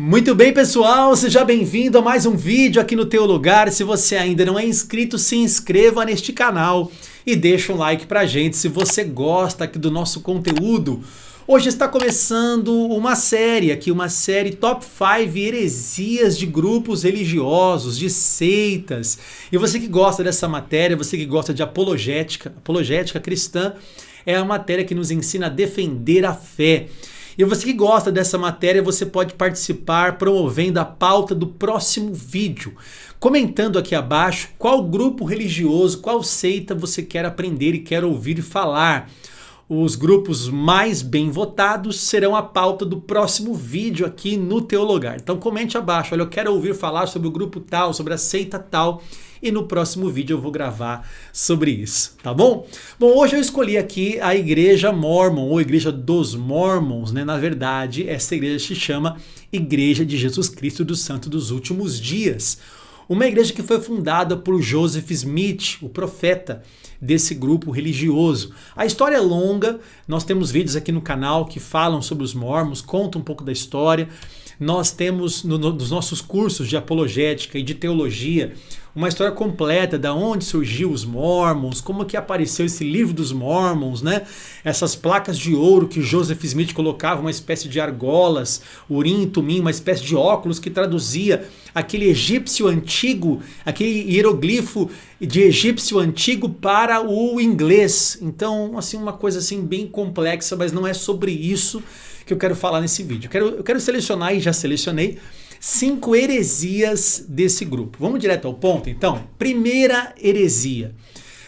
Muito bem, pessoal, seja bem-vindo a mais um vídeo aqui no Teu Lugar. Se você ainda não é inscrito, se inscreva neste canal e deixa um like pra gente se você gosta aqui do nosso conteúdo. Hoje está começando uma série aqui, uma série Top 5 heresias de grupos religiosos, de seitas. E você que gosta dessa matéria, você que gosta de apologética cristã, é a matéria que nos ensina a defender a fé. E você que gosta dessa matéria, você pode participar promovendo a pauta do próximo vídeo, comentando aqui abaixo qual grupo religioso, qual seita você quer aprender e quer ouvir falar. Os grupos mais bem votados serão a pauta do próximo vídeo aqui no Teu Lugar. Então comente abaixo, olha, eu quero ouvir falar sobre o grupo tal, sobre a seita tal, e no próximo vídeo eu vou gravar sobre isso, tá bom? Bom, hoje eu escolhi aqui a Igreja Mormon, ou Igreja dos Mormons, né? Na verdade, essa igreja se chama Igreja de Jesus Cristo dos Santos dos Últimos Dias. Uma igreja que foi fundada por Joseph Smith, o profeta desse grupo religioso. A história é longa, nós temos vídeos aqui no canal que falam sobre os Mormons, contam um pouco da história. Nós temos nos nossos cursos de apologética e de teologia uma história completa da onde surgiu os Mormons, como que apareceu esse livro dos Mormons, né? Essas placas de ouro que Joseph Smith colocava, uma espécie de argolas, urim e tumim, uma espécie de óculos que traduzia aquele egípcio antigo, aquele hieroglifo de egípcio antigo para o inglês. Então, assim, uma coisa assim bem complexa, mas não é sobre isso que eu quero falar nesse vídeo. Eu quero selecionar, e já selecionei, 5 heresias desse grupo. Vamos direto ao ponto, então? Primeira heresia.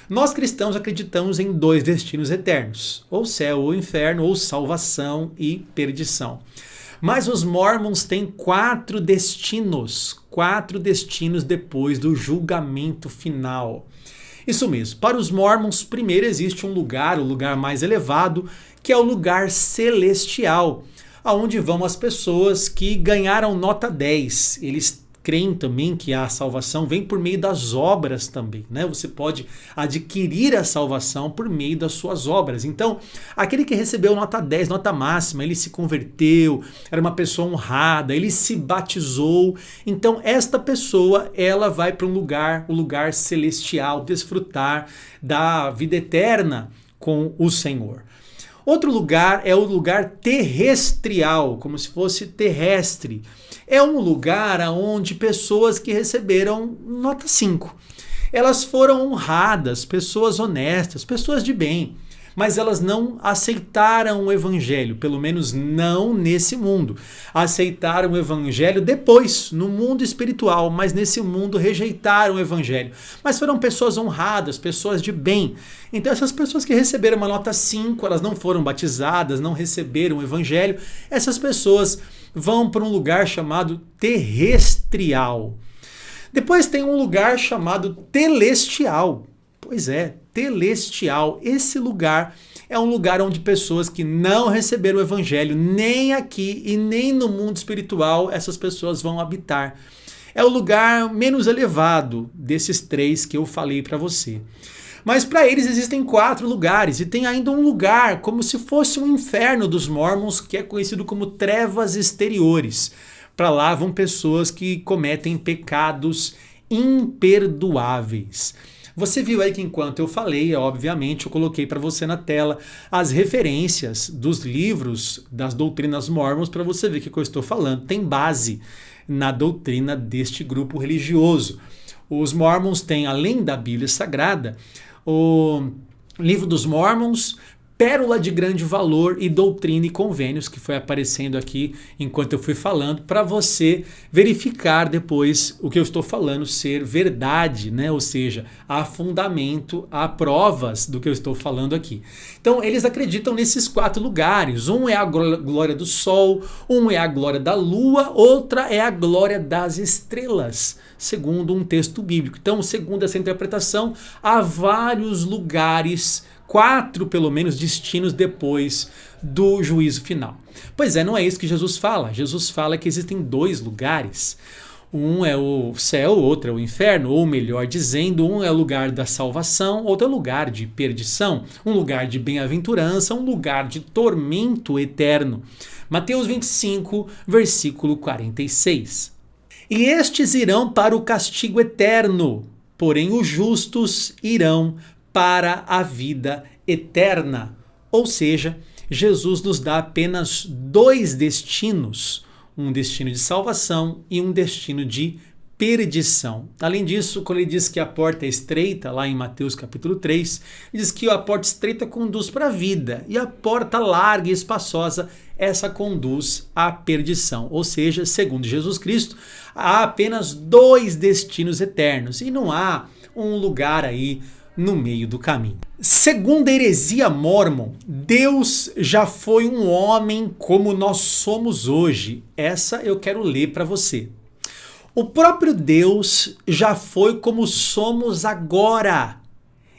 Nós cristãos acreditamos em 2 destinos eternos, ou céu ou inferno, ou salvação e perdição. Mas os Mormons têm 4 destinos depois do julgamento final. Isso mesmo, para os Mormons, primeiro existe um lugar, o lugar mais elevado, que é o lugar celestial, aonde vão as pessoas que ganharam nota 10. Eles creem também que a salvação vem por meio das obras também, né? Você pode adquirir a salvação por meio das suas obras. Então, aquele que recebeu nota 10, nota máxima, ele se converteu, era uma pessoa honrada, ele se batizou. Então, esta pessoa, ela vai para um lugar, o lugar celestial, desfrutar da vida eterna com o Senhor. Outro lugar é o lugar terrestrial, como se fosse terrestre. É um lugar onde pessoas que receberam nota 5. Elas foram honradas, pessoas honestas, pessoas de bem, mas elas não aceitaram o evangelho, pelo menos não nesse mundo. Aceitaram o evangelho depois, no mundo espiritual, mas nesse mundo rejeitaram o evangelho. Mas foram pessoas honradas, pessoas de bem. Então essas pessoas que receberam uma nota 5, elas não foram batizadas, não receberam o evangelho, essas pessoas vão para um lugar chamado terrestrial. Depois tem um lugar chamado telestial. Pois é, telestial. Esse lugar é um lugar onde pessoas que não receberam o evangelho, nem aqui e nem no mundo espiritual, essas pessoas vão habitar. É o lugar menos elevado desses 3 que eu falei para você. Mas para eles existem 4 lugares, e tem ainda um lugar como se fosse um inferno dos Mormons, que é conhecido como trevas exteriores. Para lá vão pessoas que cometem pecados imperdoáveis. Você viu aí que enquanto eu falei, obviamente, eu coloquei para você na tela as referências dos livros das doutrinas Mormons para você ver o que eu estou falando. Tem base na doutrina deste grupo religioso. Os Mormons têm, além da Bíblia Sagrada, o Livro dos Mormons, Pérola de Grande Valor e Doutrina e Convênios, que foi aparecendo aqui enquanto eu fui falando, para você verificar depois o que eu estou falando ser verdade, né? Ou seja, há fundamento, há provas do que eu estou falando aqui. Então, eles acreditam nesses 4 lugares. Um é a glória do sol, um é a glória da lua, outra é a glória das estrelas, segundo um texto bíblico. Então, segundo essa interpretação, há vários lugares, 4 pelo menos destinos depois do juízo final. Pois é, não é isso que Jesus fala. Jesus fala que existem 2 lugares. Um é o céu, outro é o inferno, ou melhor dizendo, um é o lugar da salvação, outro é o lugar de perdição, um lugar de bem-aventurança, um lugar de tormento eterno. Mateus 25, versículo 46. E estes irão para o castigo eterno, porém os justos irão para a vida eterna. Ou seja, Jesus nos dá apenas dois destinos, um destino de salvação e um destino de perdição. Além disso, quando ele diz que a porta é estreita, lá em Mateus capítulo 3, ele diz que a porta estreita conduz para a vida e a porta larga e espaçosa, essa conduz à perdição. Ou seja, segundo Jesus Cristo, há apenas dois destinos eternos e não há um lugar aí no meio do caminho. Segundo a heresia mórmon, Deus já foi um homem como nós somos hoje. Essa eu quero ler para você. O próprio Deus já foi como somos agora.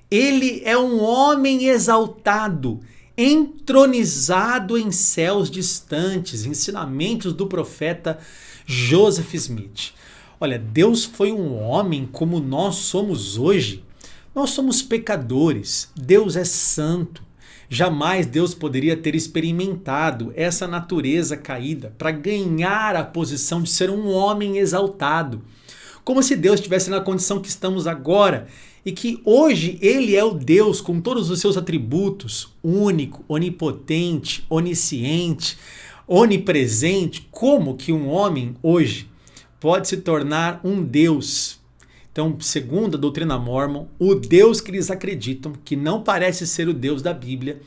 Ele é um homem exaltado, entronizado em céus distantes, ensinamentos do profeta Joseph Smith. Olha, Deus foi um homem como nós somos hoje. Nós somos pecadores, Deus é santo. Jamais Deus poderia ter experimentado essa natureza caída para ganhar a posição de ser um homem exaltado. Como se Deus estivesse na condição que estamos agora e que hoje Ele é o Deus com todos os seus atributos, único, onipotente, onisciente, onipresente. Como que um homem hoje pode se tornar um Deus? Então, segundo a doutrina mórmon, o Deus que eles acreditam, que não parece ser o Deus da Bíblia,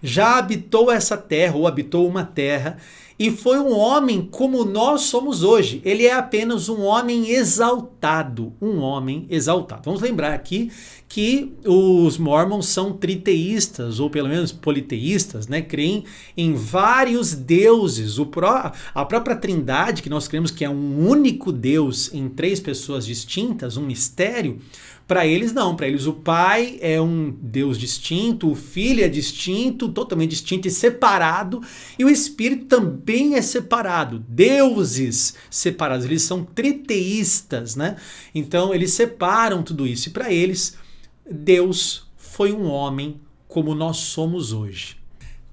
já habitou essa terra, ou habitou uma terra, e foi um homem como nós somos hoje. Ele é apenas um homem exaltado, um homem exaltado. Vamos lembrar aqui que os mormons são triteístas, ou pelo menos politeístas, né? Creem em vários deuses. A própria Trindade, que nós cremos que é um único Deus em três pessoas distintas, um mistério, para eles não. Para eles o Pai é um Deus distinto, o Filho é distinto, totalmente distinto e separado, e o Espírito também é separado. Deuses separados, eles são triteístas, né? Então eles separam tudo isso, e para eles Deus foi um homem como nós somos hoje.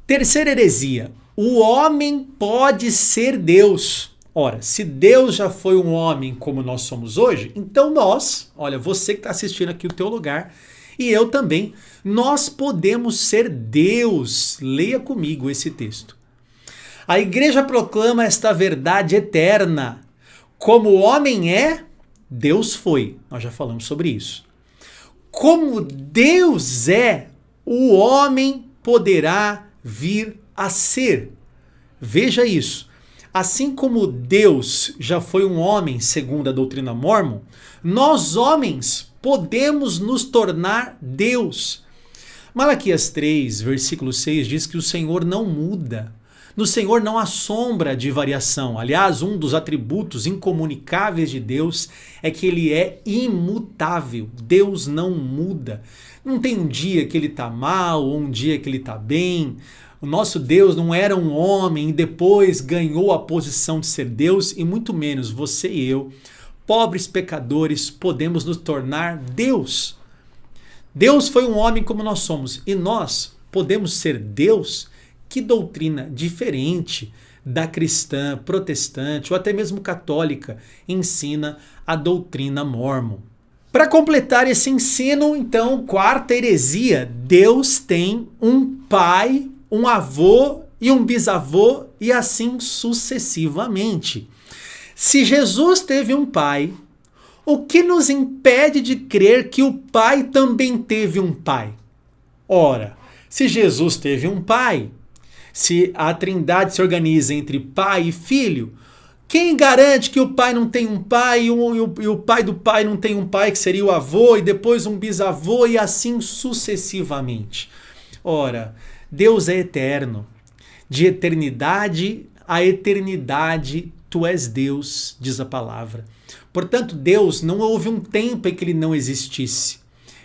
Terceira heresia: o homem pode ser Deus. Ora, se Deus já foi um homem como nós somos hoje, então nós, olha, você que está assistindo aqui o Teu Lugar, e eu também, nós podemos ser Deus. Leia comigo esse texto. A igreja proclama esta verdade eterna. Como o homem é, Deus foi. Nós já falamos sobre isso. Como Deus é, o homem poderá vir a ser. Veja isso. Assim como Deus já foi um homem, segundo a doutrina mórmon, nós homens podemos nos tornar Deus. Malaquias 3, versículo 6 diz que o Senhor não muda. No Senhor não há sombra de variação. Aliás, um dos atributos incomunicáveis de Deus é que Ele é imutável. Deus não muda. Não tem um dia que Ele está mal ou um dia que Ele está bem. O nosso Deus não era um homem e depois ganhou a posição de ser Deus, e muito menos você e eu, pobres pecadores, podemos nos tornar Deus. Deus foi um homem como nós somos, e nós podemos ser Deus. Que doutrina diferente da cristã, protestante ou até mesmo católica ensina a doutrina mórmon. Para completar esse ensino, então, quarta heresia: Deus tem um pai, um avô e um bisavô, e assim sucessivamente. Se Jesus teve um pai, o que nos impede de crer que o pai também teve um pai? Ora, se Jesus teve um pai, se a Trindade se organiza entre pai e filho, quem garante que o pai não tem um pai e o pai do pai não tem um pai, que seria o avô, e depois um bisavô, e assim sucessivamente? Ora, Deus é eterno. De eternidade a eternidade, tu és Deus, diz a palavra. Portanto, Deus, não houve um tempo em que Ele não existisse.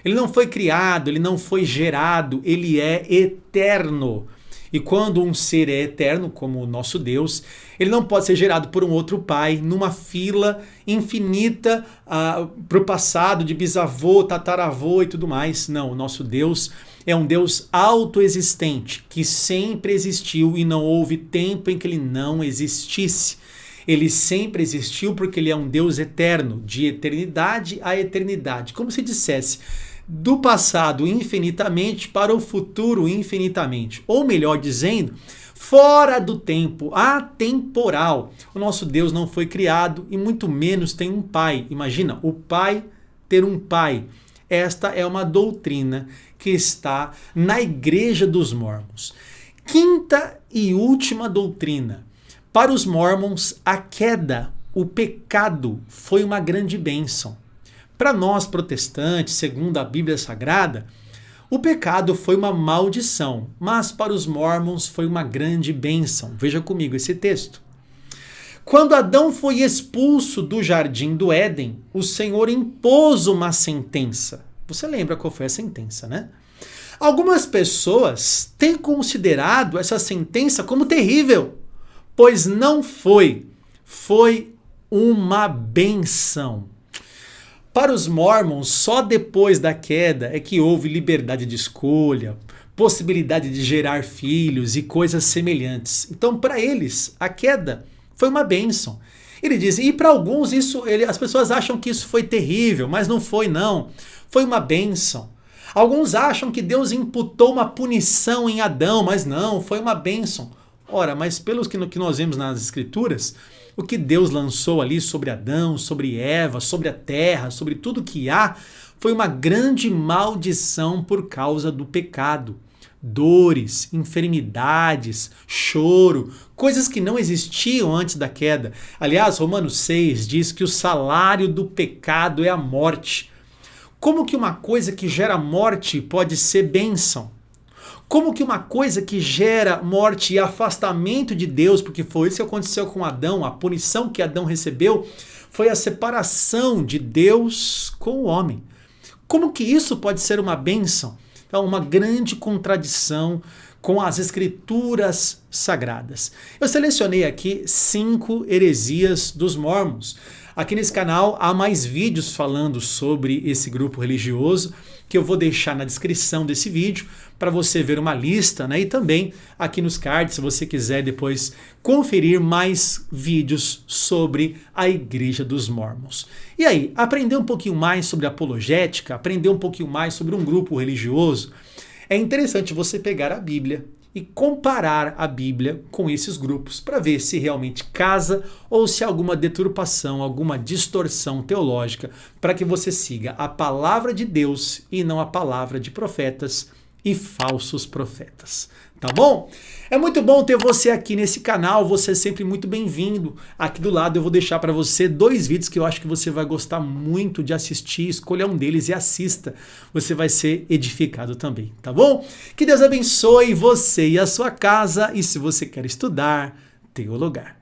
Ele não foi criado, Ele não foi gerado, Ele é eterno. E quando um ser é eterno, como o nosso Deus, ele não pode ser gerado por um outro pai numa fila infinita para o passado, de bisavô, tataravô e tudo mais. Não, o nosso Deus é um Deus autoexistente, que sempre existiu e não houve tempo em que ele não existisse. Ele sempre existiu porque ele é um Deus eterno, de eternidade a eternidade. Como se dissesse, do passado infinitamente para o futuro infinitamente. Ou melhor dizendo, fora do tempo, atemporal. O nosso Deus não foi criado e muito menos tem um pai. Imagina, o pai ter um pai. Esta é uma doutrina que está na Igreja dos Mórmons. Quinta e última doutrina. Para os Mórmons, a queda, o pecado, foi uma grande bênção. Para nós protestantes, segundo a Bíblia Sagrada, o pecado foi uma maldição, mas para os Mórmons foi uma grande bênção. Veja comigo esse texto. Quando Adão foi expulso do jardim do Éden, o Senhor impôs uma sentença. Você lembra qual foi a sentença, né? Algumas pessoas têm considerado essa sentença como terrível, pois não foi. Foi uma benção. Para os Mórmons, só depois da queda é que houve liberdade de escolha, possibilidade de gerar filhos e coisas semelhantes. Então, para eles, a queda foi uma bênção. Ele diz, e para alguns as pessoas acham que isso foi terrível, mas não foi não. Foi uma bênção. Alguns acham que Deus imputou uma punição em Adão, mas não, foi uma bênção. Ora, mas pelo que nós vemos nas Escrituras, o que Deus lançou ali sobre Adão, sobre Eva, sobre a terra, sobre tudo que há, foi uma grande maldição por causa do pecado. Dores, enfermidades, choro, coisas que não existiam antes da queda. Aliás, Romanos 6 diz que o salário do pecado é a morte. Como que uma coisa que gera morte pode ser bênção? Como que uma coisa que gera morte e afastamento de Deus, porque foi isso que aconteceu com Adão, a punição que Adão recebeu, foi a separação de Deus com o homem. Como que isso pode ser uma bênção? Então, uma grande contradição com as Escrituras Sagradas. Eu selecionei aqui 5 heresias dos Mórmons. Aqui nesse canal há mais vídeos falando sobre esse grupo religioso, que eu vou deixar na descrição desse vídeo para você ver uma lista, né? E também aqui nos cards, se você quiser depois conferir mais vídeos sobre a Igreja dos Mórmons. E aí, aprender um pouquinho mais sobre apologética, aprender um pouquinho mais sobre um grupo religioso, é interessante você pegar a Bíblia e comparar a Bíblia com esses grupos para ver se realmente casa ou se há alguma deturpação, alguma distorção teológica, para que você siga a palavra de Deus e não a palavra de profetas e falsos profetas. Tá bom? É muito bom ter você aqui nesse canal, você é sempre muito bem-vindo. Aqui do lado eu vou deixar para você 2 vídeos que eu acho que você vai gostar muito de assistir, escolha um deles e assista. Você vai ser edificado também, tá bom? Que Deus abençoe você e a sua casa, e se você quer estudar, tenha o lugar.